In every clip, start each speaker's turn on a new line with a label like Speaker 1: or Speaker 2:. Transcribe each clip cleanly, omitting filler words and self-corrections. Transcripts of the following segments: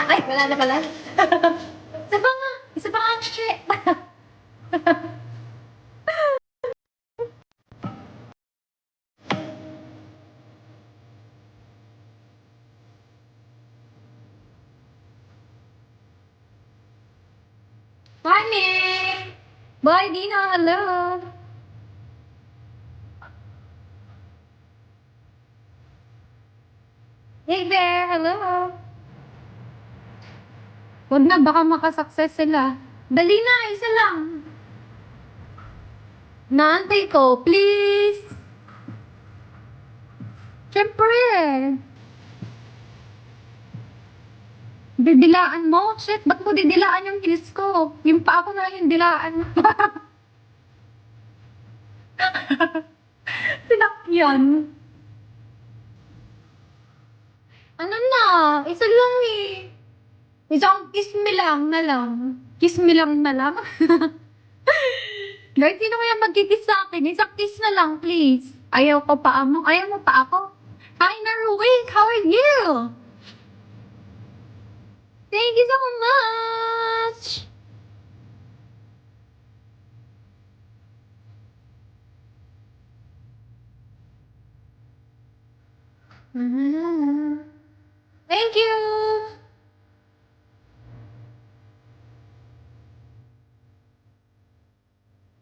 Speaker 1: Ay, wala na pala. Isa pa nga. Isa pa nga, shit. Morning! Boy, Dino, hello! Hey there, hello! Huwag na, baka makasuccess sila. Dali na, isa lang. Naantay ko, please! Siyempre! Didilaan mo? Shit, ba't mo didilaan yung kiss ko? Yung pa ako na yung dilaan. Sinakyan. Ano na? Isa lang eh. Isang kiss me lang na lang. Kiss me lang na lang. Guys, sino kaya magkikiss sa akin? Isang kiss na lang, please. Ayaw ko pa mo. Ayaw mo pa ako. Hi, Naruik! How are you? Thank you so much! Thank you!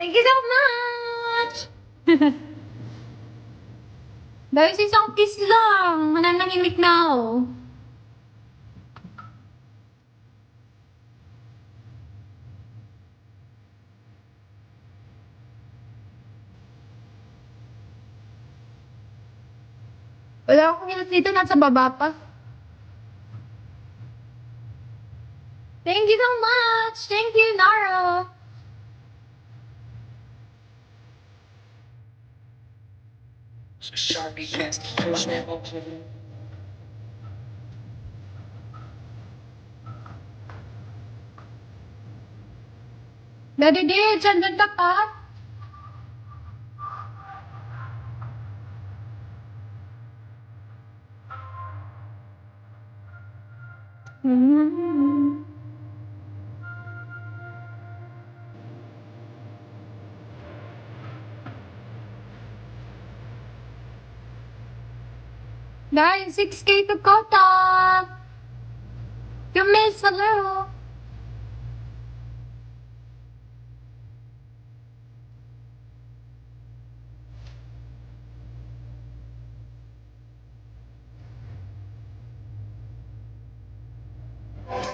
Speaker 1: Thank you so much! Guys, isang kiss lang. Mananangimik na ako. Wala akong kiss dito. Nasa baba pa. Thank you so much! Thank you, Nara!
Speaker 2: Sharpie cast first level.
Speaker 1: Daddy D, dyan ganda ka? Guys, 6K to Kota! You miss, hello!